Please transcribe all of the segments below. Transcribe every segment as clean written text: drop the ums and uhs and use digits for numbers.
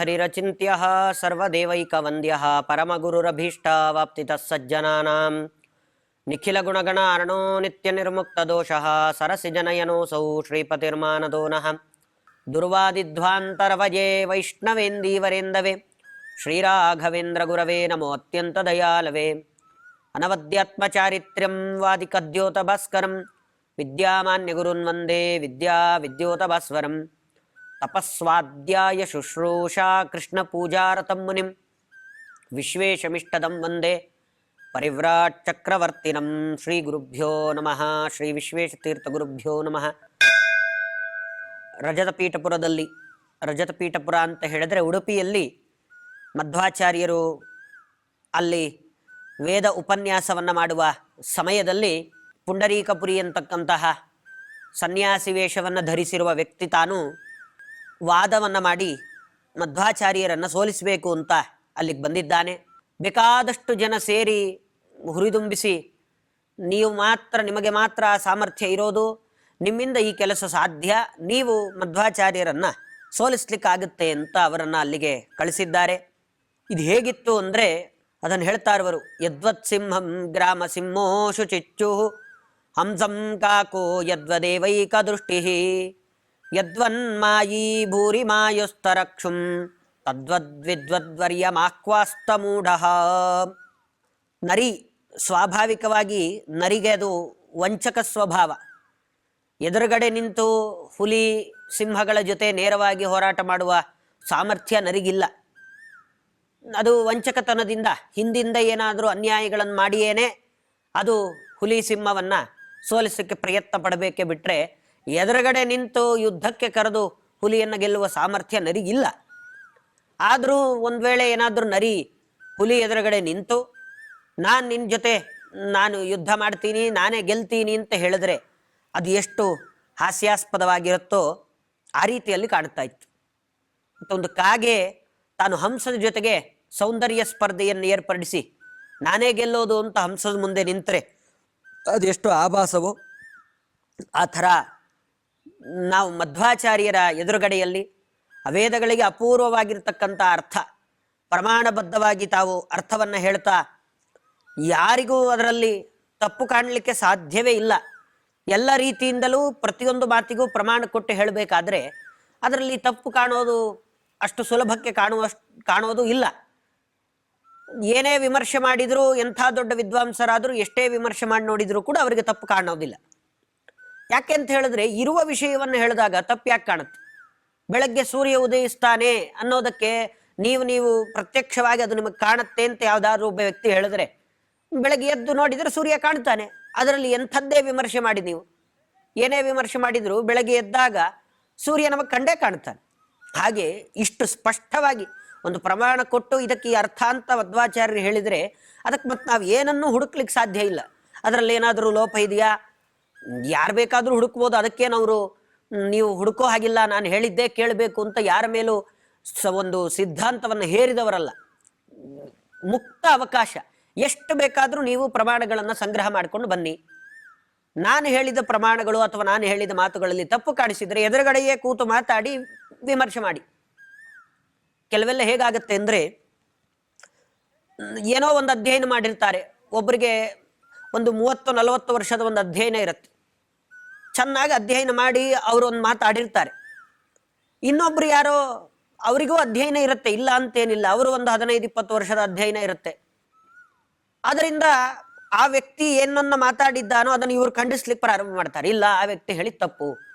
ಹರಿರಚಿಂತ್ಯಃ ಸರ್ವದೇವೈಕವಂದ್ಯಃ ಪರಮಗುರುರಭೀಷ್ಟವಾಪ್ತಿತಃ ಸಜ್ಜನಾನಾಂ ನಿಖಿಲಗುಣಗಣ ಅರ್ಣೋ ನಿತ್ಯನಿರ್ಮುಕ್ತದೋಷಃ ಸರಸಿಜನಯನೋऽಸೌ ಶ್ರೀಪತಿರ್ಮಾನದೋ ನಃ ದುರ್ವಾದಿಧ್ವಾಂತರವಯೇ ವೈಷ್ಣವೇಂದೀವರೇಂದವೇ ಶ್ರೀರಾಘವೇಂದ್ರ ಗುರವೇ ನಮೋ ಅತ್ಯಂತದಯಾಲವೇ ಅನವದ್ಯಾತ್ಮಚಾರಿತ್ರ್ಯಂ ವಾದಿಕದ್ಯೋತಭಾಸ್ಕರಂ ವಿದ್ಯಾಮಾನ್ಯಗುರುನ್ ವಂದೇ ವಿದ್ಯೋತಭಾಸ್ವರಂ ತಪಸ್ವಾಧ್ಯಾಯ ಶುಶ್ರೂಷಾ ಕೃಷ್ಣಪೂಜಾರತಂ ಮುನಿಂ ವಿಶ್ವೇಶಮಿಷ್ಟದಂ ವಂದೇ ಪರಿವ್ರಾಟ್ ಚಕ್ರವರ್ತಿನಂ ಶ್ರೀ ಗುರುಭ್ಯೋ ನಮಃ. ಶ್ರೀ ವಿಶ್ವೇಶತೀರ್ಥಗುರುಭ್ಯೋ ನಮಃ. ರಜತಪೀಠಪುರದಲ್ಲಿ, ರಜತಪೀಠಪುರ ಅಂತ ಹೇಳಿದ್ರೆ ಉಡುಪಿಯಲ್ಲಿ ಮಧ್ವಾಚಾರ್ಯರು ಅಲ್ಲಿ ವೇದ ಉಪನ್ಯಾಸವನ್ನು ಮಾಡುವ ಸಮಯದಲ್ಲಿ ಪುಂಡರೀಕಪುರಿ ಅಂತಕ್ಕಂತಹ ಸನ್ಯಾಸಿ ವೇಷವನ್ನು ಧರಿಸಿರುವ ವ್ಯಕ್ತಿ ತಾನು ವಾದವನ್ನು ಮಾಡಿ ಮಧ್ವಾಚಾರ್ಯರನ್ನು ಸೋಲಿಸಬೇಕು ಅಂತ ಅಲ್ಲಿಗೆ ಬಂದಿದ್ದಾನೆ. ಬೇಕಾದಷ್ಟು ಜನ ಸೇರಿ ಹುರಿದುಂಬಿಸಿ, ನಿಮಗೆ ಮಾತ್ರ ಸಾಮರ್ಥ್ಯ ಇರೋದು, ನಿಮ್ಮಿಂದ ಈ ಕೆಲಸ ಸಾಧ್ಯ, ನೀವು ಮಧ್ವಾಚಾರ್ಯರನ್ನು ಸೋಲಿಸ್ಲಿಕ್ಕಾಗುತ್ತೆ ಅಂತ ಅವರನ್ನು ಅಲ್ಲಿಗೆ ಕಳಿಸಿದ್ದಾರೆ. ಇದು ಹೇಗಿತ್ತು ಅಂದರೆ ಅದನ್ನು ಹೇಳ್ತಾ ಇರುವರು. ಯದ್ವತ್ ಸಿಂಹಂ ಗ್ರಾಮ ಸಿಂಹೋ ಶುಚಿಚ್ಚು ಹಂಸಂ ಕಾಕೋ ಯದ್ವದೇವೈಕ ದೃಷ್ಟಿ ಯದ್ವನ್ಮಾಯೀ ಭೂರಿ ಮಾಯುಸ್ತರಕ್ಷುಂ ತದ್ವದ್ವಿದ್ವದ್ವರ್ಯಮಾಕ್ವಾಸ್ತಮೂಢ. ನರಿ ಸ್ವಾಭಾವಿಕವಾಗಿ ನರಿಗೆ ಅದು ವಂಚಕ ಸ್ವಭಾವ. ಎದುರುಗಡೆ ನಿಂತು ಹುಲಿ ಸಿಂಹಗಳ ಜೊತೆ ನೇರವಾಗಿ ಹೋರಾಟ ಮಾಡುವ ಸಾಮರ್ಥ್ಯ ನರಿಗಿಲ್ಲ. ಅದು ವಂಚಕತನದಿಂದ ಹಿಂದಿಂದ ಏನಾದರೂ ಅನ್ಯಾಯಗಳನ್ನು ಮಾಡಿಯೇನೆ ಅದು ಹುಲಿ ಸಿಂಹವನ್ನು ಸೋಲಿಸೋಕ್ಕೆ ಪ್ರಯತ್ನ ಪಡಬೇಕೆ ಬಿಟ್ಟರೆ ಎದುರುಗಡೆ ನಿಂತು ಯುದ್ಧಕ್ಕೆ ಕರೆದು ಹುಲಿಯನ್ನು ಗೆಲ್ಲುವ ಸಾಮರ್ಥ್ಯ ನರಿಗಿಲ್ಲ. ಆದರೂ ಒಂದು ವೇಳೆ ಏನಾದರೂ ನರಿ ಹುಲಿ ಎದುರುಗಡೆ ನಿಂತು ನಿನ್ನ ಜೊತೆ ನಾನು ಯುದ್ಧ ಮಾಡ್ತೀನಿ, ನಾನೇ ಗೆಲ್ತೀನಿ ಅಂತ ಹೇಳಿದ್ರೆ ಅದು ಎಷ್ಟು ಹಾಸ್ಯಾಸ್ಪದವಾಗಿರುತ್ತೋ ಆ ರೀತಿಯಲ್ಲಿ ಕಾಣ್ತಾ ಇತ್ತು. ಮತ್ತೊಂದು ಕಾಗೆ ತಾನು ಹಂಸದ ಜೊತೆಗೆ ಸೌಂದರ್ಯ ಸ್ಪರ್ಧೆಯನ್ನು ಏರ್ಪಡಿಸಿ ನಾನೇ ಗೆಲ್ಲೋದು ಅಂತ ಹಂಸದ ಮುಂದೆ ನಿಂತರೆ ಅದೆಷ್ಟು ಆಭಾಸವೋ ಆ ಥರ ನಾವು ಮಧ್ವಾಚಾರ್ಯರ ಎದುರುಗಡೆಯಲ್ಲಿ ವೇದಗಳಿಗೆ ಅಪೂರ್ವವಾಗಿರ್ತಕ್ಕಂಥ ಅರ್ಥ ಪ್ರಮಾಣಬದ್ಧವಾಗಿ ತಾವು ಅರ್ಥವನ್ನು ಹೇಳ್ತಾ ಯಾರಿಗೂ ಅದರಲ್ಲಿ ತಪ್ಪು ಕಾಣಲಿಕ್ಕೆ ಸಾಧ್ಯವೇ ಇಲ್ಲ. ಎಲ್ಲ ರೀತಿಯಿಂದಲೂ ಪ್ರತಿಯೊಂದು ಮಾತಿಗೂ ಪ್ರಮಾಣ ಕೊಟ್ಟು ಹೇಳಬೇಕಾದ್ರೆ ಅದರಲ್ಲಿ ತಪ್ಪು ಕಾಣೋದು ಅಷ್ಟು ಸುಲಭಕ್ಕೆ ಕಾಣೋದು ಇಲ್ಲ. ಏನೇ ವಿಮರ್ಶೆ ಮಾಡಿದರೂ, ಎಂಥ ದೊಡ್ಡ ವಿದ್ವಾಂಸರಾದರೂ ಎಷ್ಟೇ ವಿಮರ್ಶೆ ಮಾಡಿ ನೋಡಿದರೂ ಕೂಡ ಅವರಿಗೆ ತಪ್ಪು ಕಾಣೋದಿಲ್ಲ. ಯಾಕೆ ಅಂತ ಹೇಳಿದ್ರೆ ಇರುವ ವಿಷಯವನ್ನು ಹೇಳಿದಾಗ ತಪ್ಪು ಯಾಕೆ ಕಾಣುತ್ತೆ? ಬೆಳಗ್ಗೆ ಸೂರ್ಯ ಉದಯಿಸ್ತಾನೆ ಅನ್ನೋದಕ್ಕೆ ನೀವು ಪ್ರತ್ಯಕ್ಷವಾಗಿ ಅದು ನಿಮಗೆ ಕಾಣುತ್ತೆ ಅಂತ ಯಾವುದಾದ್ರೂ ಒಬ್ಬ ವ್ಯಕ್ತಿ ಹೇಳಿದ್ರೆ ಬೆಳಗ್ಗೆ ಎದ್ದು ನೋಡಿದರೆ ಸೂರ್ಯ ಕಾಣ್ತಾನೆ. ಅದರಲ್ಲಿ ಎಂಥದ್ದೇ ವಿಮರ್ಶೆ ಮಾಡಿ ನೀವು ಏನೇ ವಿಮರ್ಶೆ ಮಾಡಿದರೂ ಬೆಳಗ್ಗೆ ಎದ್ದಾಗ ಸೂರ್ಯ ನಮಗೆ ಕಂಡೇ ಕಾಣ್ತಾನೆ. ಹಾಗೆ ಇಷ್ಟು ಸ್ಪಷ್ಟವಾಗಿ ಒಂದು ಪ್ರಮಾಣ ಕೊಟ್ಟು ಇದಕ್ಕೆ ಈ ಅರ್ಥ ಅಂತ ಮಧ್ವಾಚಾರ್ಯರು ಹೇಳಿದರೆ ಅದಕ್ಕೆ ಮತ್ತೆ ನಾವು ಏನನ್ನೂ ಹುಡುಕ್ಲಿಕ್ಕೆ ಸಾಧ್ಯ ಇಲ್ಲ. ಅದರಲ್ಲಿ ಏನಾದರೂ ಲೋಪ ಇದೆಯಾ? ಯಾರು ಬೇಕಾದರೂ ಹುಡುಕ್ಬೋದು. ಅದಕ್ಕೇನವರು ನೀವು ಹುಡುಕೋ ಹಾಗಿಲ್ಲ, ನಾನು ಹೇಳಿದ್ದೇ ಕೇಳಬೇಕು ಅಂತ ಯಾರ ಮೇಲೂ ಒಂದು ಸಿದ್ಧಾಂತವನ್ನು ಹೇರಿದವರಲ್ಲ. ಮುಕ್ತ ಅವಕಾಶ, ಎಷ್ಟು ಬೇಕಾದರೂ ನೀವು ಪ್ರಮಾಣಗಳನ್ನು ಸಂಗ್ರಹ ಮಾಡಿಕೊಂಡು ಬನ್ನಿ. ನಾನು ಹೇಳಿದ ಪ್ರಮಾಣಗಳು ಅಥವಾ ನಾನು ಹೇಳಿದ ಮಾತುಗಳಲ್ಲಿ ತಪ್ಪು ಕಾಣಿಸಿದರೆ ಎದುರುಗಡೆಯೇ ಕೂತು ಮಾತಾಡಿ ವಿಮರ್ಶೆ ಮಾಡಿ. ಕೆಲವೆಲ್ಲ ಹೇಗಾಗುತ್ತೆ ಅಂದರೆ, ಏನೋ ಒಂದು ಅಧ್ಯಯನ ಮಾಡಿರ್ತಾರೆ, ಒಬ್ಬರಿಗೆ ಒಂದು 30-40 ವರ್ಷದ ಒಂದು ಅಧ್ಯಯನ ಇರುತ್ತೆ, ಚೆನ್ನಾಗಿ ಅಧ್ಯಯನ ಮಾಡಿ ಅವರು ಒಂದು ಮಾತಾಡಿರ್ತಾರೆ. ಇನ್ನೊಬ್ರು ಯಾರೋ ಅವರಿಗೂ ಅಧ್ಯಯನ ಇರುತ್ತೆ, ಇಲ್ಲ ಅಂತೇನಿಲ್ಲ, ಅವರು ಒಂದು 15-20 ವರ್ಷದ ಅಧ್ಯಯನ ಇರುತ್ತೆ. ಅದರಿಂದ ಆ ವ್ಯಕ್ತಿ ಏನನ್ನ ಮಾತಾಡಿದ್ದಾನೋ ಅದನ್ನು ಇವರು ಖಂಡಿಸ್ಲಿಕ್ಕೆ ಪ್ರಾರಂಭ ಮಾಡ್ತಾರೆ. ಇಲ್ಲ, ಆ ವ್ಯಕ್ತಿ ಹೇಳಿದ ತಪ್ಪು,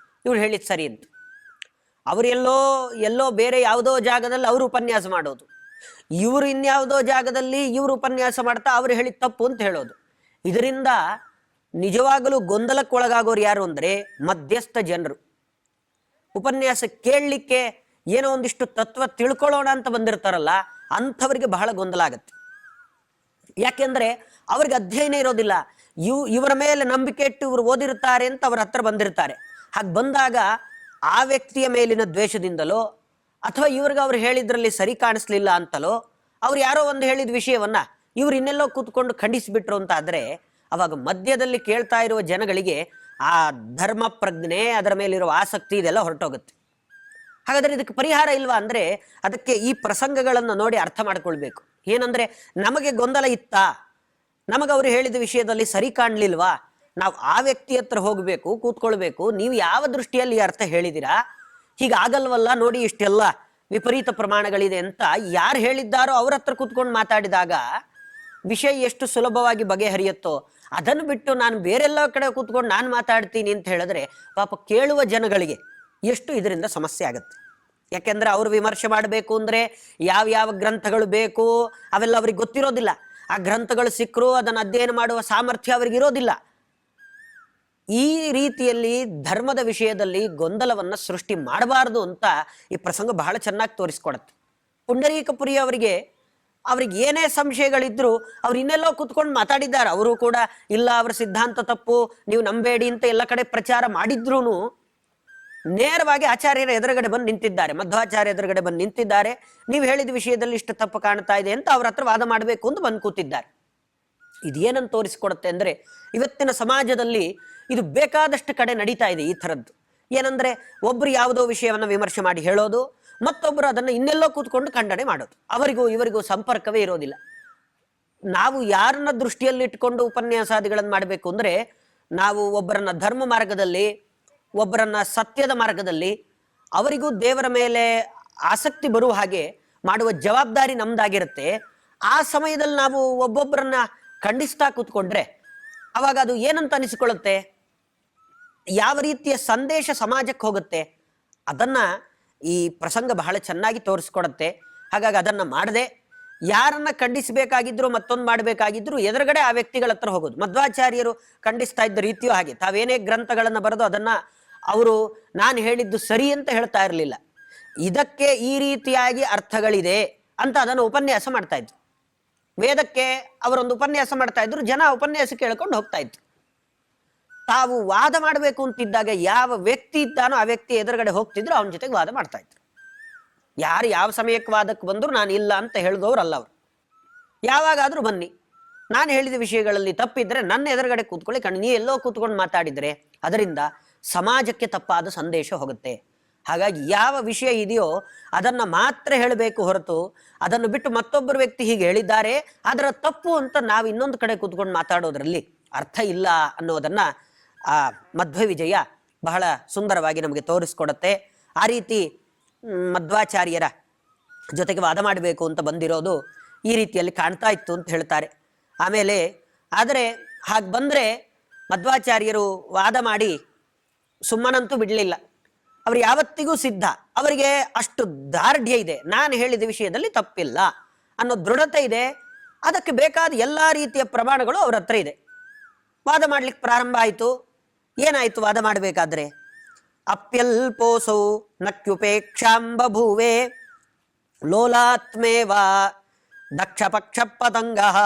ಇವ್ರು ಹೇಳಿದ ಸರಿ ಅಂತ. ಅವರು ಎಲ್ಲೋ ಬೇರೆ ಯಾವುದೋ ಜಾಗದಲ್ಲಿ ಅವರು ಉಪನ್ಯಾಸ ಮಾಡೋದು, ಇವರು ಇನ್ಯಾವುದೋ ಜಾಗದಲ್ಲಿ ಇವರು ಉಪನ್ಯಾಸ ಮಾಡ್ತಾ ಅವರು ಹೇಳಿದ ತಪ್ಪು ಅಂತ ಹೇಳೋದು. ಇದರಿಂದ ನಿಜವಾಗಲೂ ಗೊಂದಲಕ್ಕೆ ಒಳಗಾಗೋರು ಯಾರು ಅಂದರೆ ಮಧ್ಯಸ್ಥ ಜನರು. ಉಪನ್ಯಾಸ ಕೇಳಲಿಕ್ಕೆ ಏನೋ ಒಂದಿಷ್ಟು ತತ್ವ ತಿಳ್ಕೊಳ್ಳೋಣ ಅಂತ ಬಂದಿರ್ತಾರಲ್ಲ, ಅಂಥವರಿಗೆ ಬಹಳ ಗೊಂದಲ ಆಗುತ್ತೆ. ಯಾಕೆಂದರೆ ಅವ್ರಿಗೆ ಅಧ್ಯಯನ ಇರೋದಿಲ್ಲ. ಇವರ ಮೇಲೆ ನಂಬಿಕೆ ಇಟ್ಟು ಇವರು ಓದಿರ್ತಾರೆ ಅಂತ ಅವ್ರ ಹತ್ರ ಬಂದಿರ್ತಾರೆ. ಹಾಗೆ ಬಂದಾಗ ಆ ವ್ಯಕ್ತಿಯ ಮೇಲಿನ ದ್ವೇಷದಿಂದಲೋ ಅಥವಾ ಇವ್ರಿಗೆ ಅವ್ರು ಹೇಳಿದ್ರಲ್ಲಿ ಸರಿ ಕಾಣಿಸ್ಲಿಲ್ಲ ಅಂತಲೋ ಅವ್ರು ಯಾರೋ ಒಂದು ಹೇಳಿದ ವಿಷಯವನ್ನ ಇವ್ರು ಇನ್ನೆಲ್ಲೋ ಕೂತ್ಕೊಂಡು ಖಂಡಿಸಿಬಿಟ್ರು ಅಂತ ಆದರೆ ಅವಾಗ ಮಧ್ಯದಲ್ಲಿ ಕೇಳ್ತಾ ಇರುವ ಜನಗಳಿಗೆ ಆ ಧರ್ಮ ಪ್ರಜ್ಞೆ, ಅದರ ಮೇಲಿರುವ ಆಸಕ್ತಿ ಇದೆಲ್ಲ ಹೊರಟೋಗುತ್ತೆ. ಹಾಗಾದ್ರೆ ಇದಕ್ಕೆ ಪರಿಹಾರ ಇಲ್ವಾ ಅಂದ್ರೆ ಅದಕ್ಕೆ ಈ ಪ್ರಸಂಗಗಳನ್ನು ನೋಡಿ ಅರ್ಥ ಮಾಡ್ಕೊಳ್ಬೇಕು. ಏನಂದ್ರೆ ನಮಗೆ ಗೊಂದಲ ಇತ್ತಾ, ನಮಗೆ ಅವರು ಹೇಳಿದ ವಿಷಯದಲ್ಲಿ ಸರಿ ಕಾಣ್ಲಿಲ್ವಾ, ನಾವು ಆ ವ್ಯಕ್ತಿ ಹತ್ರ ಹೋಗ್ಬೇಕು, ಕೂತ್ಕೊಳ್ಬೇಕು, ನೀವು ಯಾವ ದೃಷ್ಟಿಯಲ್ಲಿ ಈ ಅರ್ಥ ಹೇಳಿದಿರಾ, ಹೀಗಾಗಲ್ವಲ್ಲ ನೋಡಿ, ಇಷ್ಟೆಲ್ಲ ವಿಪರೀತ ಪ್ರಮಾಣಗಳಿದೆ ಅಂತ ಯಾರು ಹೇಳಿದ್ದಾರೋ ಅವ್ರ ಹತ್ರ ಕೂತ್ಕೊಂಡು ಮಾತಾಡಿದಾಗ ವಿಷಯ ಎಷ್ಟು ಸುಲಭವಾಗಿ ಬಗೆಹರಿಯುತ್ತೋ, ಅದನ್ನು ಬಿಟ್ಟು ನಾನು ಬೇರೆಲ್ಲ ಕಡೆ ಕೂತ್ಕೊಂಡು ನಾನು ಮಾತಾಡ್ತೀನಿ ಅಂತ ಹೇಳಿದ್ರೆ ಪಾಪ ಕೇಳುವ ಜನಗಳಿಗೆ ಎಷ್ಟು ಇದರಿಂದ ಸಮಸ್ಯೆ ಆಗುತ್ತೆ. ಯಾಕೆಂದ್ರೆ ಅವರು ವಿಮರ್ಶೆ ಮಾಡಬೇಕು ಅಂದ್ರೆ ಯಾವ ಗ್ರಂಥಗಳು ಬೇಕು ಅವೆಲ್ಲ ಅವ್ರಿಗೆ ಗೊತ್ತಿರೋದಿಲ್ಲ. ಆ ಗ್ರಂಥಗಳು ಸಿಕ್ಕರು ಅದನ್ನು ಅಧ್ಯಯನ ಮಾಡುವ ಸಾಮರ್ಥ್ಯ ಅವ್ರಿಗೆ ಇರೋದಿಲ್ಲ. ಈ ರೀತಿಯಲ್ಲಿ ಧರ್ಮದ ವಿಷಯದಲ್ಲಿ ಗೊಂದಲವನ್ನ ಸೃಷ್ಟಿ ಮಾಡಬಾರದು ಅಂತ ಈ ಪ್ರಸಂಗ ಬಹಳ ಚೆನ್ನಾಗಿ ತೋರಿಸ್ಕೊಡತ್ತೆ. ಪುಂಡರೀಕಪುರಿ ಅವ್ರಿಗೆ ಏನೇ ಸಂಶಯಗಳಿದ್ರು ಅವ್ರು ಇನ್ನೆಲ್ಲೋ ಕೂತ್ಕೊಂಡು ಮಾತಾಡಿದ್ದಾರೆ. ಅವರು ಕೂಡ ಇಲ್ಲ ಅವರ ಸಿದ್ಧಾಂತ ತಪ್ಪು, ನೀವು ನಂಬೇಡಿ ಅಂತ ಎಲ್ಲ ಕಡೆ ಪ್ರಚಾರ ಮಾಡಿದ್ರು ನೇರವಾಗಿ ಆಚಾರ್ಯರ ಎದುರುಗಡೆ ಬಂದು ನಿಂತಿದ್ದಾರೆ, ಮಧ್ವಾಚಾರ್ಯ ಎದುರುಗಡೆ ಬಂದು ನಿಂತಿದ್ದಾರೆ. ನೀವು ಹೇಳಿದ ವಿಷಯದಲ್ಲಿ ಇಷ್ಟು ತಪ್ಪು ಕಾಣ್ತಾ ಇದೆ ಅಂತ ಅವ್ರ ಹತ್ರ ವಾದ ಮಾಡಬೇಕು ಅಂತ ಬಂದು ಕೂತಿದ್ದಾರೆ. ಇದೇನಂತ ತೋರಿಸಿಕೊಡುತ್ತೆ ಅಂದ್ರೆ ಇವತ್ತಿನ ಸಮಾಜದಲ್ಲಿ ಇದು ಬೇಕಾದಷ್ಟು ಕಡೆ ನಡೀತಾ ಇದೆ ಈ ಥರದ್ದು. ಏನಂದ್ರೆ ಒಬ್ರು ಯಾವುದೋ ವಿಷಯವನ್ನ ವಿಮರ್ಶೆ ಮಾಡಿ ಹೇಳೋದು, ಮತ್ತೊಬ್ಬರು ಅದನ್ನು ಇನ್ನೆಲ್ಲೋ ಕೂತ್ಕೊಂಡು ಖಂಡನೆ ಮಾಡೋದು, ಅವರಿಗೂ ಇವರಿಗೂ ಸಂಪರ್ಕವೇ ಇರೋದಿಲ್ಲ. ನಾವು ಯಾರನ್ನ ದೃಷ್ಟಿಯಲ್ಲಿ ಇಟ್ಕೊಂಡು ಉಪನ್ಯಾಸಾದಿಗಳನ್ನು ಮಾಡಬೇಕು ಅಂದ್ರೆ ನಾವು ಒಬ್ಬರನ್ನ ಧರ್ಮ ಮಾರ್ಗದಲ್ಲಿ, ಒಬ್ಬರನ್ನ ಸತ್ಯದ ಮಾರ್ಗದಲ್ಲಿ, ಅವರಿಗೂ ದೇವರ ಮೇಲೆ ಆಸಕ್ತಿ ಬರುವ ಹಾಗೆ ಮಾಡುವ ಜವಾಬ್ದಾರಿ ನಮ್ದಾಗಿರುತ್ತೆ. ಆ ಸಮಯದಲ್ಲಿ ನಾವು ಒಬ್ಬೊಬ್ಬರನ್ನ ಖಂಡಿಸ್ತಾ ಕೂತ್ಕೊಂಡ್ರೆ ಅವಾಗ ಅದು ಏನಂತ ಅನಿಸಿಕೊಳ್ಳುತ್ತೆ, ಯಾವ ರೀತಿಯ ಸಂದೇಶ ಸಮಾಜಕ್ಕೆ ಹೋಗುತ್ತೆ, ಅದನ್ನ ಈ ಪ್ರಸಂಗ ಬಹಳ ಚೆನ್ನಾಗಿ ತೋರಿಸ್ಕೊಡುತ್ತೆ. ಹಾಗಾಗಿ ಅದನ್ನ ಮಾಡದೆ ಯಾರನ್ನ ಖಂಡಿಸಬೇಕಾಗಿದ್ರು ಮತ್ತೊಂದು ಮಾಡಬೇಕಾಗಿದ್ರು ಎದುರುಗಡೆ ಆ ವ್ಯಕ್ತಿಗಳ ಹತ್ರ ಹೋಗೋದು. ಮಧ್ವಾಚಾರ್ಯರು ಖಂಡಿಸ್ತಾ ಇದ್ದ ರೀತಿಯೂ ಹಾಗೆ, ತಾವೇನೇ ಗ್ರಂಥಗಳನ್ನ ಬರೆದು ಅದನ್ನ ಅವರು ನಾನು ಹೇಳಿದ್ದು ಸರಿ ಅಂತ ಹೇಳ್ತಾ ಇರಲಿಲ್ಲ, ಇದಕ್ಕೆ ಈ ರೀತಿಯಾಗಿ ಅರ್ಥಗಳಿದೆ ಅಂತ ಅದನ್ನು ಉಪನ್ಯಾಸ ಮಾಡ್ತಾ ಇದ್ರು. ವೇದಕ್ಕೆ ಅವರೊಂದು ಉಪನ್ಯಾಸ ಮಾಡ್ತಾ ಇದ್ರು, ಜನ ಉಪನ್ಯಾಸ ಕೇಳ್ಕೊಂಡು ಹೋಗ್ತಾ ಇದ್ರು. ತಾವು ವಾದ ಮಾಡಬೇಕು ಅಂತಿದ್ದಾಗ ಯಾವ ವ್ಯಕ್ತಿ ಇದ್ದಾನೋ ಆ ವ್ಯಕ್ತಿ ಎದುರುಗಡೆ ಹೋಗ್ತಿದ್ರು, ಅವನ ಜೊತೆಗೆ ವಾದ ಮಾಡ್ತಾ ಇದ್ರು. ಯಾರು ಯಾವ ಸಮಯಕ್ಕೆ ವಾದಕ್ಕೆ ಬಂದ್ರು ನಾನು ಇಲ್ಲ ಅಂತ ಹೇಳಿದವ್ರಲ್ಲ ಅವರು. ಯಾವಾಗಾದ್ರೂ ಬನ್ನಿ, ನಾನು ಹೇಳಿದ ವಿಷಯಗಳಲ್ಲಿ ತಪ್ಪಿದ್ರೆ ನನ್ನ ಎದುರುಗಡೆ ಕೂತ್ಕೊಳ್ಳಿ, ನೀ ಎಲ್ಲೋ ಕೂತ್ಕೊಂಡು ಮಾತಾಡಿದ್ರೆ ಅದರಿಂದ ಸಮಾಜಕ್ಕೆ ತಪ್ಪಾದ ಸಂದೇಶ ಹೋಗುತ್ತೆ. ಹಾಗಾಗಿ ಯಾವ ವಿಷಯ ಇದೆಯೋ ಅದನ್ನ ಮಾತ್ರ ಹೇಳಬೇಕು ಹೊರತು ಅದನ್ನು ಬಿಟ್ಟು ಮತ್ತೊಬ್ಬರು ವ್ಯಕ್ತಿ ಹೀಗೆ ಹೇಳಿದ್ದಾರೆ ಅದರ ತಪ್ಪು ಅಂತ ನಾವು ಇನ್ನೊಂದು ಕಡೆ ಕೂತ್ಕೊಂಡು ಮಾತಾಡೋದ್ರಲ್ಲಿ ಅರ್ಥ ಇಲ್ಲ ಅನ್ನೋದನ್ನ ಆ ಮಧ್ವ ವಿಜಯ ಬಹಳ ಸುಂದರವಾಗಿ ನಮಗೆ ತೋರಿಸ್ಕೊಡತ್ತೆ. ಆ ರೀತಿ ಮಧ್ವಾಚಾರ್ಯರ ಜೊತೆಗೆ ವಾದ ಮಾಡಬೇಕು ಅಂತ ಬಂದಿರೋದು ಈ ರೀತಿಯಲ್ಲಿ ಕಾಣ್ತಾ ಇತ್ತು ಅಂತ ಹೇಳ್ತಾರೆ. ಆಮೇಲೆ ಆದರೆ ಹಾಗೆ ಬಂದರೆ ಮಧ್ವಾಚಾರ್ಯರು ವಾದ ಮಾಡಿ ಸುಮ್ಮನಂತೂ ಬಿಡಲಿಲ್ಲ. ಅವರು ಯಾವತ್ತಿಗೂ ಸಿದ್ಧ, ಅವರಿಗೆ ಅಷ್ಟು ದಾರ್ಢ್ಯ ಇದೆ, ನಾನು ಹೇಳಿದ ವಿಷಯದಲ್ಲಿ ತಪ್ಪಿಲ್ಲ ಅನ್ನೋ ದೃಢತೆ ಇದೆ. ಅದಕ್ಕೆ ಬೇಕಾದ ಎಲ್ಲ ರೀತಿಯ ಪ್ರಮಾಣಗಳು ಅವ್ರ ಹತ್ರ ಇದೆ. ವಾದ ಮಾಡ್ಲಿಕ್ಕೆ ಪ್ರಾರಂಭ ಆಯಿತು. ಏನಾಯಿತು ವಾದ ಮಾಡಬೇಕಾದ್ರೆ? ಅಪ್ಯಲ್ಪೋಸೌ ನಕ್ಯುಪೇಕ್ಷಾಂ ಬಭೂವೆ ಲೋಲಾತ್ಮೇವ ದಕ್ಷ ಪಕ್ಷ ಪತಂಗಃ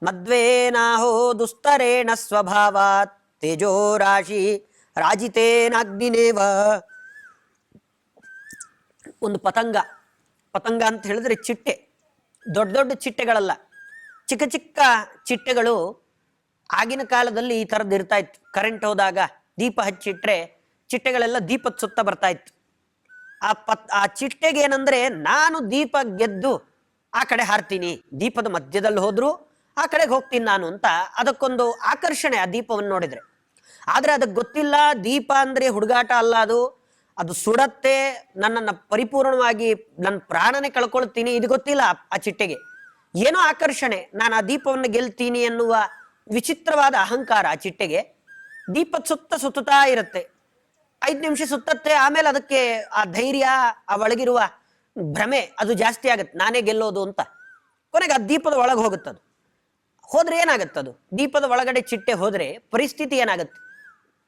ಮದ್ವೇನಾಹೋ ದುಸ್ತರೇಣ ಸ್ವಭಾವಾತ್ ತೇಜೋ ರಾಶಿ ರಾಜಿತೇನಾಗ್ನಿನೇವ. ಒಂದು ಪತಂಗ ಅಂತ ಹೇಳಿದ್ರೆ ಚಿಟ್ಟೆ, ದೊಡ್ಡ ದೊಡ್ಡ ಚಿಟ್ಟೆಗಳಲ್ಲ, ಚಿಕ್ಕ ಚಿಕ್ಕ ಚಿಟ್ಟೆಗಳು ಆಗಿನ ಕಾಲದಲ್ಲಿ ಈ ಥರದ್ದು ಇರ್ತಾ ಇತ್ತು. ಕರೆಂಟ್ ಹೋದಾಗ ದೀಪ ಹಚ್ಚಿಟ್ರೆ ಚಿಟ್ಟೆಗಳೆಲ್ಲ ದೀಪದ ಸುತ್ತ ಬರ್ತಾ ಇತ್ತು. ಆ ಚಿಟ್ಟೆಗೆ ಏನಂದ್ರೆ ನಾನು ದೀಪ ಗೆದ್ದು ಆ ಕಡೆ ಹಾರ್ತೀನಿ, ದೀಪದ ಮಧ್ಯದಲ್ಲಿ ಹೋದ್ರು ಆ ಕಡೆಗೆ ಹೋಗ್ತೀನಿ ನಾನು ಅಂತ ಅದಕ್ಕೊಂದು ಆಕರ್ಷಣೆ ಆ ದೀಪವನ್ನು ನೋಡಿದ್ರೆ. ಆದ್ರೆ ಅದಕ್ಕೆ ಗೊತ್ತಿಲ್ಲ ದೀಪ ಅಂದ್ರೆ ಹುಡುಗಾಟ ಅಲ್ಲ, ಅದು ಸುಡತ್ತೆ, ನನ್ನನ್ನು ಪರಿಪೂರ್ಣವಾಗಿ ನನ್ನ ಪ್ರಾಣನೇ ಕಳ್ಕೊಳ್ತೀನಿ, ಇದು ಗೊತ್ತಿಲ್ಲ ಆ ಚಿಟ್ಟೆಗೆ. ಏನೋ ಆಕರ್ಷಣೆ, ನಾನು ಆ ದೀಪವನ್ನು ಗೆಲ್ತೀನಿ ಎನ್ನುವ ವಿಚಿತ್ರವಾದ ಅಹಂಕಾರ ಆ ಚಿಟ್ಟೆಗೆ. ದೀಪದ ಸುತ್ತಾ ಇರುತ್ತೆ, 5 ನಿಮಿಷ ಸುತ್ತತ್ತೆ, ಆಮೇಲೆ ಅದಕ್ಕೆ ಆ ಧೈರ್ಯ, ಆ ಒಳಗಿರುವ ಭ್ರಮೆ ಅದು ಜಾಸ್ತಿ ಆಗತ್ತೆ, ನಾನೇ ಗೆಲ್ಲೋದು ಅಂತ. ಕೊನೆಗೆ ಆ ದೀಪದ ಒಳಗೆ ಹೋಗುತ್ತದು. ಹೋದ್ರೆ ಏನಾಗತ್ತದು, ದೀಪದ ಒಳಗಡೆ ಚಿಟ್ಟೆ ಹೋದ್ರೆ ಪರಿಸ್ಥಿತಿ ಏನಾಗತ್ತೆ,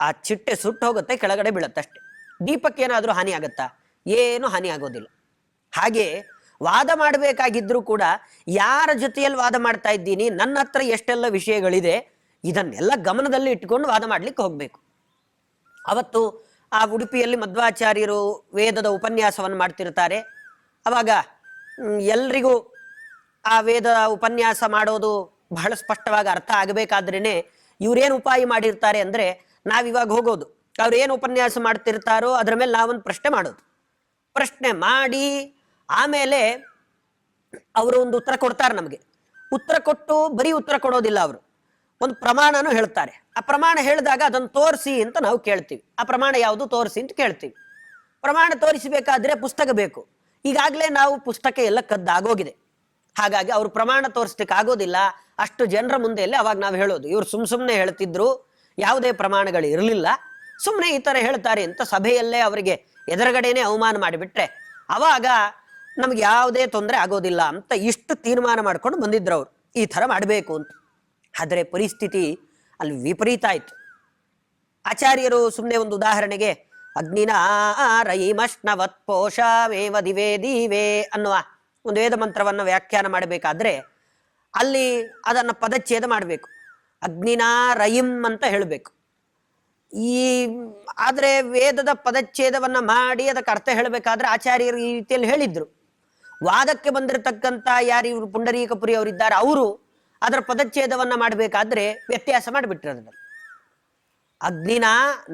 ಆ ಚಿಟ್ಟೆ ಸುಟ್ಟು ಹೋಗುತ್ತೆ, ಕೆಳಗಡೆ ಬೀಳುತ್ತಷ್ಟೆ. ದೀಪಕ್ಕೆ ಏನಾದರೂ ಹಾನಿ ಆಗತ್ತಾ? ಏನು ಹಾನಿ ಆಗೋದಿಲ್ಲ. ಹಾಗೆ ವಾದ ಮಾಡಬೇಕಾಗಿದ್ರೂ ಕೂಡ ಯಾರ ಜೊತೆಯಲ್ಲಿ ವಾದ ಮಾಡ್ತಾ ಇದ್ದೀನಿ, ನನ್ನ ಹತ್ರ ಎಷ್ಟೆಲ್ಲ ವಿಷಯಗಳಿದೆ, ಇದನ್ನೆಲ್ಲ ಗಮನದಲ್ಲಿ ಇಟ್ಕೊಂಡು ವಾದ ಮಾಡ್ಲಿಕ್ಕೆ ಹೋಗ್ಬೇಕು. ಅವತ್ತು ಆ ಉಡುಪಿಯಲ್ಲಿ ಮಧ್ವಾಚಾರ್ಯರು ವೇದದ ಉಪನ್ಯಾಸವನ್ನು ಮಾಡ್ತಿರ್ತಾರೆ. ಅವಾಗ ಎಲ್ರಿಗೂ ಆ ವೇದ ಉಪನ್ಯಾಸ ಮಾಡೋದು ಬಹಳ ಸ್ಪಷ್ಟವಾಗಿ ಅರ್ಥ ಆಗಬೇಕಾದ್ರೇನೆ ಇವ್ರೇನು ಉಪಾಯ ಮಾಡಿರ್ತಾರೆ ಅಂದ್ರೆ, ನಾವಿವಾಗ ಹೋಗೋದು, ಅವ್ರು ಏನು ಉಪನ್ಯಾಸ ಮಾಡ್ತಿರ್ತಾರೋ ಅದ್ರ ಮೇಲೆ ನಾವೊಂದು ಪ್ರಶ್ನೆ ಮಾಡೋದು. ಪ್ರಶ್ನೆ ಮಾಡಿ ಆಮೇಲೆ ಅವರು ಒಂದು ಉತ್ತರ ಕೊಡ್ತಾರೆ. ನಮಗೆ ಉತ್ತರ ಕೊಟ್ಟು ಬರೀ ಉತ್ತರ ಕೊಡೋದಿಲ್ಲ, ಅವರು ಒಂದು ಪ್ರಮಾಣನೂ ಹೇಳ್ತಾರೆ. ಆ ಪ್ರಮಾಣ ಹೇಳಿದಾಗ ಅದನ್ನು ತೋರಿಸಿ ಅಂತ ನಾವು ಕೇಳ್ತೀವಿ. ಆ ಪ್ರಮಾಣ ಯಾವುದು ತೋರಿಸಿ ಅಂತ ಕೇಳ್ತೀವಿ. ಪ್ರಮಾಣ ತೋರಿಸಬೇಕಾದ್ರೆ ಪುಸ್ತಕ ಬೇಕು. ಈಗಾಗಲೇ ನಾವು ಪುಸ್ತಕ ಎಲ್ಲ ಕದ್ದಾಗೋಗಿದೆ. ಹಾಗಾಗಿ ಅವರು ಪ್ರಮಾಣ ತೋರಿಸ್ಲಿಕ್ಕೆ ಆಗೋದಿಲ್ಲ. ಅಷ್ಟು ಜನರ ಮುಂದೆಯಲ್ಲೇ ಅವಾಗ ನಾವು ಹೇಳೋದು, ಇವ್ರು ಸುಮ್ಮನೆ ಹೇಳ್ತಿದ್ರು, ಯಾವುದೇ ಪ್ರಮಾಣಗಳು ಇರಲಿಲ್ಲ, ಸುಮ್ಮನೆ ಈ ಥರ ಹೇಳ್ತಾರೆ ಅಂತ ಸಭೆಯಲ್ಲೇ ಅವರಿಗೆ ಎದುರುಗಡೆನೆ ಅವಮಾನ ಮಾಡಿಬಿಟ್ರೆ ಅವಾಗ ನಮ್ಗೆ ಯಾವುದೇ ತೊಂದರೆ ಆಗೋದಿಲ್ಲ ಅಂತ ಇಷ್ಟು ತೀರ್ಮಾನ ಮಾಡ್ಕೊಂಡು ಬಂದಿದ್ರು ಅವರು, ಈ ಥರ ಮಾಡಬೇಕು ಅಂತ. ಆದರೆ ಪರಿಸ್ಥಿತಿ ಅಲ್ಲಿ ವಿಪರೀತ ಆಯಿತು. ಆಚಾರ್ಯರು ಸುಮ್ಮನೆ ಒಂದು ಉದಾಹರಣೆಗೆ ಅಗ್ನಿನ ರಯಿಮಶ್ನವತ್ ಪೋಷಾವೇವ ದಿವೇ ದಿವೇ ಅನ್ನುವ ಒಂದು ವೇದ ಮಂತ್ರವನ್ನು ವ್ಯಾಖ್ಯಾನ ಮಾಡಬೇಕಾದ್ರೆ ಅಲ್ಲಿ ಅದನ್ನು ಪದಚ್ಛೇದ ಮಾಡಬೇಕು. ಅಗ್ನಿನ ರಯಿಂ ಅಂತ ಹೇಳಬೇಕು. ಆದರೆ ವೇದದ ಪದಚ್ಛೇದವನ್ನು ಮಾಡಿ ಅದಕ್ಕೆ ಅರ್ಥ ಹೇಳಬೇಕಾದ್ರೆ ಆಚಾರ್ಯರು ಈ ರೀತಿಯಲ್ಲಿ ಹೇಳಿದ್ರು. ವಾದಕ್ಕೆ ಬಂದಿರತಕ್ಕಂಥ ಯಾರು ಇವರು ಪುಂಡರೀಕಪುರಿ ಅವರಿದ್ದಾರೆ, ಅವರು ಅದರ ಪದಚ್ಛೇದವನ್ನು ಮಾಡಬೇಕಾದ್ರೆ ವ್ಯತ್ಯಾಸ ಮಾಡಿಬಿಟ್ರು. ಅದರಲ್ಲಿ ಅಗ್ನಿನ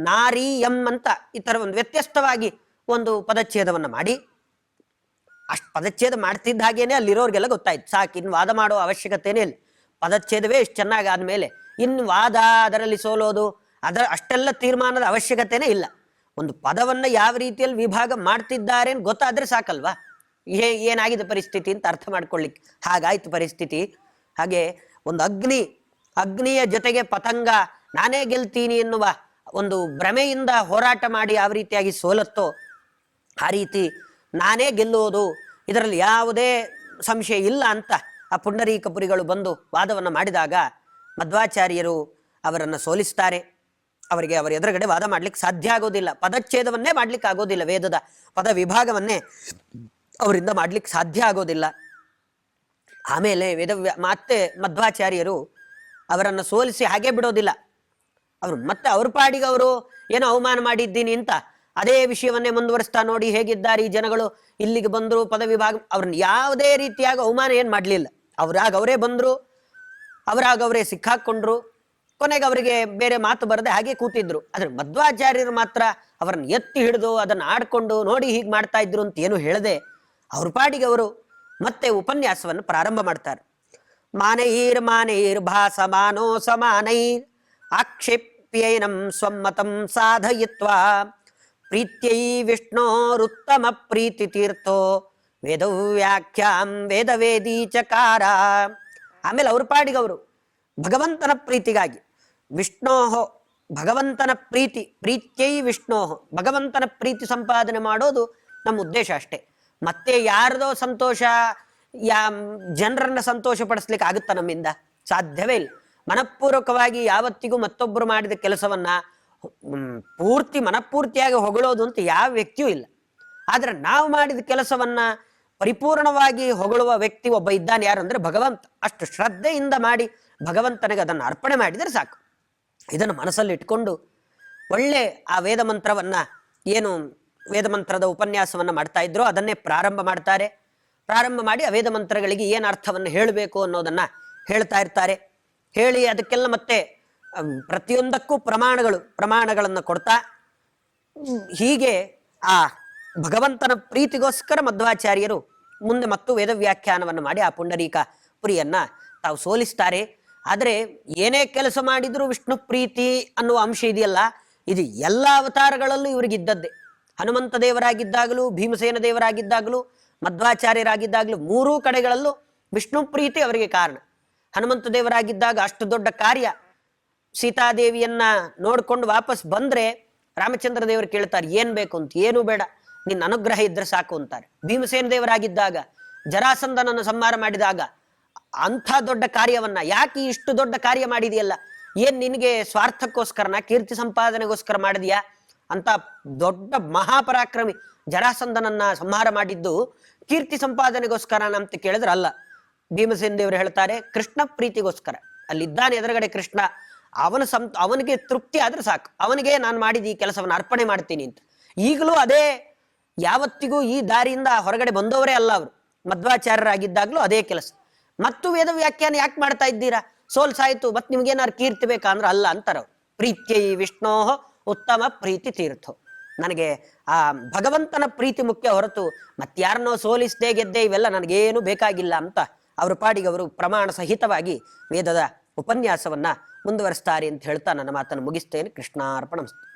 ನಾರಿ ಎಂ ಅಂತ ಈ ಥರ ಒಂದು ವ್ಯತ್ಯಸ್ತವಾಗಿ ಒಂದು ಪದಚ್ಛೇದವನ್ನು ಮಾಡಿ, ಅಷ್ಟು ಪದಚ್ಛೇದ ಮಾಡ್ತಿದ್ದ ಹಾಗೇನೆ ಅಲ್ಲಿರೋರಿಗೆಲ್ಲ ಗೊತ್ತಾಯ್ತು, ಸಾಕು ಇನ್ನು ವಾದ ಮಾಡೋ ಅವಶ್ಯಕತೆನೇ ಇಲ್ಲ, ಪದಚ್ಛೇದವೇ ಇಷ್ಟು ಚೆನ್ನಾಗಿ ಆದಮೇಲೆ ಇನ್ನು ವಾದ ಅದರಲ್ಲಿ ಸೋಲೋದು ಅಷ್ಟೆಲ್ಲ ತೀರ್ಮಾನದ ಅವಶ್ಯಕತೆನೇ ಇಲ್ಲ. ಒಂದು ಪದವನ್ನು ಯಾವ ರೀತಿಯಲ್ಲಿ ವಿಭಾಗ ಮಾಡ್ತಿದ್ದಾರೆ ಅಂತ ಗೊತ್ತಾದರೆ ಸಾಕಲ್ವಾ ಏನಾಗಿದೆ ಪರಿಸ್ಥಿತಿ ಅಂತ ಅರ್ಥ ಮಾಡ್ಕೊಳ್ಳಿಕ್ಕೆ. ಹಾಗಾಯ್ತು ಪರಿಸ್ಥಿತಿ. ಹಾಗೆ ಒಂದು ಅಗ್ನಿಯ ಜೊತೆಗೆ ಪತಂಗ ನಾನೇ ಗೆಲ್ತೀನಿ ಎನ್ನುವ ಒಂದು ಭ್ರಮೆಯಿಂದ ಹೋರಾಟ ಮಾಡಿ ಯಾವ ರೀತಿಯಾಗಿ ಸೋಲತ್ತೋ ಆ ರೀತಿ ನಾನೇ ಗೆಲ್ಲುವುದು, ಇದರಲ್ಲಿ ಯಾವುದೇ ಸಂಶಯ ಇಲ್ಲ ಅಂತ ಆ ಪುಂಡರೀಕಪುರಿಗಳು ಬಂದು ವಾದವನ್ನು ಮಾಡಿದಾಗ ಮಧ್ವಾಚಾರ್ಯರು ಅವರನ್ನು ಸೋಲಿಸ್ತಾರೆ. ಅವರಿಗೆ ಅವರ ಎದುರುಗಡೆ ವಾದ ಮಾಡ್ಲಿಕ್ಕೆ ಸಾಧ್ಯ ಆಗೋದಿಲ್ಲ, ಪದಚ್ಛೇದವನ್ನೇ ಮಾಡ್ಲಿಕ್ಕೆ ಆಗೋದಿಲ್ಲ, ವೇದದ ಪದ ವಿಭಾಗವನ್ನೇ ಅವರಿಂದ ಮಾಡ್ಲಿಕ್ಕೆ ಸಾಧ್ಯ ಆಗೋದಿಲ್ಲ. ಆಮೇಲೆ ಮತ್ತೆ ಮಧ್ವಾಚಾರ್ಯರು ಅವರನ್ನು ಸೋಲಿಸಿ ಹಾಗೆ ಬಿಡೋದಿಲ್ಲ. ಅವರು ಮತ್ತೆ ಅವ್ರ ಪಾಡಿಗೆ ಅವರು ಏನೋ ಅವಮಾನ ಮಾಡಿದ್ದೀನಿ ಅಂತ ಅದೇ ವಿಷಯವನ್ನೇ ಮುಂದುವರಿಸ್ತಾ, ನೋಡಿ ಹೇಗಿದ್ದಾರೆ ಈ ಜನಗಳು, ಇಲ್ಲಿಗೆ ಬಂದರು ಪದ ವಿಭಾಗ, ಅವ್ರನ್ನ ಯಾವುದೇ ರೀತಿಯಾಗಿ ಅವಮಾನ ಏನು ಮಾಡಲಿಲ್ಲ. ಅವರೇ ಬಂದರು, ಅವರೇ ಸಿಕ್ಕಾಕ್ಕೊಂಡ್ರು, ಕೊನೆಗೆ ಅವರಿಗೆ ಬೇರೆ ಮಾತು ಬರದೆ ಹಾಗೆ ಕೂತಿದ್ರು. ಆದ್ರೆ ಮಧ್ವಾಚಾರ್ಯರು ಮಾತ್ರ ಅವರನ್ನು ಎತ್ತಿ ಹಿಡಿದು ಅದನ್ನು ಆಡ್ಕೊಂಡು ನೋಡಿ ಹೀಗೆ ಮಾಡ್ತಾ ಇದ್ರು ಅಂತ ಏನು ಹೇಳದೆ ಅವ್ರ ಪಾಡಿಗೆ ಅವರು ಮತ್ತೆ ಉಪನ್ಯಾಸವನ್ನು ಪ್ರಾರಂಭ ಮಾಡ್ತಾರೆ. ಮಾನೈರ್ ಭಾಸಮಾನೋ ಸಮಾನೈರ್ ಆಕ್ಷೇಪ್ಯೈನಂ ಸ್ವಮತಂ ಸಾಧಯಿತ್ವಾ ಪ್ರೀತ್ಯೈ ವಿಷ್ಣೋರುತ್ತಮ ಪ್ರೀತಿ ತೀರ್ಥೋ ವೇದವ್ಯಾಖ್ಯಾಂ ವೇದವೇದಿ ಚಕಾರ. ಆಮೇಲೆ ಅವ್ರ ಪಾಡಿಗೆ ಅವರು ಭಗವಂತನ ಪ್ರೀತಿಗಾಗಿ ಭಗವಂತನ ಪ್ರೀತ್ಯೈ ವಿಷ್ಣೋಹೋ, ಭಗವಂತನ ಪ್ರೀತಿ ಸಂಪಾದನೆ ಮಾಡೋದು ನಮ್ಮ ಉದ್ದೇಶ ಅಷ್ಟೇ. ಮತ್ತೆ ಯಾರದೋ ಸಂತೋಷ ಜನರನ್ನ ಸಂತೋಷ ಪಡಿಸ್ಲಿಕ್ಕೆ ಆಗುತ್ತಾ ನಮ್ಮಿಂದ? ಸಾಧ್ಯವೇ ಇಲ್ಲ. ಮನಪೂರ್ವಕವಾಗಿ ಯಾವತ್ತಿಗೂ ಮತ್ತೊಬ್ಬರು ಮಾಡಿದ ಕೆಲಸವನ್ನ ಮನಪೂರ್ತಿಯಾಗಿ ಹೊಗಳೋದು ಅಂತ ಯಾವ ವ್ಯಕ್ತಿಯೂ ಇಲ್ಲ. ಆದ್ರೆ ನಾವು ಮಾಡಿದ ಕೆಲಸವನ್ನ ಪರಿಪೂರ್ಣವಾಗಿ ಹೊಗಳುವ ವ್ಯಕ್ತಿ ಒಬ್ಬ ಇದ್ದಾನೆ, ಯಾರು ಅಂದ್ರೆ ಭಗವಂತ. ಅಷ್ಟು ಶ್ರದ್ಧೆಯಿಂದ ಮಾಡಿ ಭಗವಂತನಿಗೆ ಅದನ್ನು ಅರ್ಪಣೆ ಮಾಡಿದರೆ ಸಾಕು. ಇದನ್ನು ಮನಸ್ಸಲ್ಲಿ ಇಟ್ಕೊಂಡು ಒಳ್ಳೆ ಆ ವೇದ ಮಂತ್ರವನ್ನ, ಏನು ವೇದ ಮಂತ್ರದ ಉಪನ್ಯಾಸವನ್ನ ಮಾಡ್ತಾ ಇದ್ರೋ ಅದನ್ನೇ ಪ್ರಾರಂಭ ಮಾಡ್ತಾರೆ. ಪ್ರಾರಂಭ ಮಾಡಿ ಆ ವೇದ ಮಂತ್ರಗಳಿಗೆ ಏನು ಅರ್ಥವನ್ನು ಹೇಳಬೇಕು ಅನ್ನೋದನ್ನ ಹೇಳ್ತಾ ಇರ್ತಾರೆ. ಹೇಳಿ ಅದಕ್ಕೆಲ್ಲ ಮತ್ತೆ ಪ್ರತಿಯೊಂದಕ್ಕೂ ಪ್ರಮಾಣಗಳನ್ನು ಕೊಡ್ತಾ ಹೀಗೆ ಆ ಭಗವಂತನ ಪ್ರೀತಿಗೋಸ್ಕರ ಮಧ್ವಾಚಾರ್ಯರು ಮುಂದೆ ಮತ್ತು ವೇದ ವ್ಯಾಖ್ಯಾನವನ್ನು ಮಾಡಿ ಆ ಪುಂಡರೀಕ ಪುರಿಯನ್ನ ತಾವು ಸೋಲಿಸ್ತಾರೆ. ಆದರೆ ಏನೇ ಕೆಲಸ ಮಾಡಿದ್ರು ವಿಷ್ಣು ಪ್ರೀತಿ ಅನ್ನುವ ಅಂಶ ಇದೆಯಲ್ಲ, ಇದು ಎಲ್ಲ ಅವತಾರಗಳಲ್ಲೂ ಇವರಿಗಿದ್ದದ್ದೇ. ಹನುಮಂತ ದೇವರಾಗಿದ್ದಾಗಲೂ, ಭೀಮಸೇನ ದೇವರಾಗಿದ್ದಾಗಲೂ, ಮಧ್ವಾಚಾರ್ಯರಾಗಿದ್ದಾಗಲೂ ಮೂರೂ ಕಡೆಗಳಲ್ಲೂ ವಿಷ್ಣು ಪ್ರೀತಿ ಅವರಿಗೆ ಕಾರಣ. ಹನುಮಂತ ದೇವರಾಗಿದ್ದಾಗ ಅಷ್ಟು ದೊಡ್ಡ ಕಾರ್ಯ, ಸೀತಾದೇವಿಯನ್ನ ನೋಡ್ಕೊಂಡು ವಾಪಸ್ ಬಂದ್ರೆ ರಾಮಚಂದ್ರ ದೇವರು ಕೇಳ್ತಾರೆ ಏನ್ ಬೇಕು ಅಂತ. ಏನೂ ಬೇಡ, ನಿನ್ನ ಅನುಗ್ರಹ ಇದ್ರೆ ಸಾಕು ಅಂತಾರೆ. ಭೀಮಸೇನ ದೇವರಾಗಿದ್ದಾಗ ಜರಾಸಂಧನನ್ನು ಸಂಹಾರ ಮಾಡಿದಾಗ ಅಂಥ ದೊಡ್ಡ ಕಾರ್ಯವನ್ನ, ಯಾಕೆ ಇಷ್ಟು ದೊಡ್ಡ ಕಾರ್ಯ ಮಾಡಿದೆಯಲ್ಲ, ಏನ್ ನಿನಗೆ ಸ್ವಾರ್ಥಕ್ಕೋಸ್ಕರನ, ಕೀರ್ತಿ ಸಂಪಾದನೆಗೋಸ್ಕರ ಮಾಡಿದ್ಯಾ ಅಂತ ದೊಡ್ಡ ಮಹಾಪರಾಕ್ರಮಿ ಜರಾಸಂಧನನ್ನ ಸಂಹಾರ ಮಾಡಿದ್ದು ಕೀರ್ತಿ ಸಂಪಾದನೆಗೋಸ್ಕರ ಅಂತ ಕೇಳಿದ್ರೆ ಅಲ್ಲ. ಭೀಮಸೇನ ದೇವರು ಹೇಳ್ತಾರೆ ಕೃಷ್ಣ ಪ್ರೀತಿಗೋಸ್ಕರ. ಅಲ್ಲಿದ್ದಾನೆ ಎದುರುಗಡೆ ಕೃಷ್ಣ, ಅವನಿಗೆ ತೃಪ್ತಿ ಆದ್ರೆ ಸಾಕು, ಅವನಿಗೆ ನಾನು ಮಾಡಿದ ಈ ಕೆಲಸವನ್ನು ಅರ್ಪಣೆ ಮಾಡ್ತೀನಿ ಅಂತ. ಈಗಲೂ ಅದೇ, ಯಾವತ್ತಿಗೂ ಈ ದಾರಿಯಿಂದ ಹೊರಗಡೆ ಬಂದವರೇ ಅಲ್ಲ ಅವರು. ಮಧ್ವಾಚಾರ್ಯರಾಗಿದ್ದಾಗಲೂ ಅದೇ ಕೆಲಸ. ಮತ್ತು ವೇದ ವ್ಯಾಖ್ಯಾನ ಯಾಕೆ ಮಾಡ್ತಾ ಇದ್ದೀರಾ, ಸೋಲ್ಸಾಯ್ತು ಮತ್ ನಿಮ್ಗೇನಾರು ಕೀರ್ತಿ ಬೇಕಾ ಅಂದ್ರೆ ಅಲ್ಲ ಅಂತಾರ. ಪ್ರೀತ್ಯೈ ವಿಷ್ಣೋ ಉತ್ತಮ ಪ್ರೀತಿ ತೀರ್ಥೋ, ನನಗೆ ಆ ಭಗವಂತನ ಪ್ರೀತಿ ಮುಖ್ಯ ಹೊರತು ಮತ್ತಾರನ್ನೋ ಸೋಲಿಸ್ದೇ ಗೆದ್ದೆ ಇವೆಲ್ಲ ನನಗೇನು ಬೇಕಾಗಿಲ್ಲ ಅಂತ ಅವರ ಪಾಡಿಗೆ ಅವರು ಪ್ರಮಾಣ ಸಹಿತವಾಗಿ ವೇದದ ಉಪನ್ಯಾಸವನ್ನ ಮುಂದುವರಿಸ್ತಾರೆ ಅಂತ ಹೇಳ್ತಾ ನನ್ನ ಮಾತನ್ನು ಮುಗಿಸ್ತೇನೆ. ಕೃಷ್ಣಾರ್ಪಣಮಸ್ತು.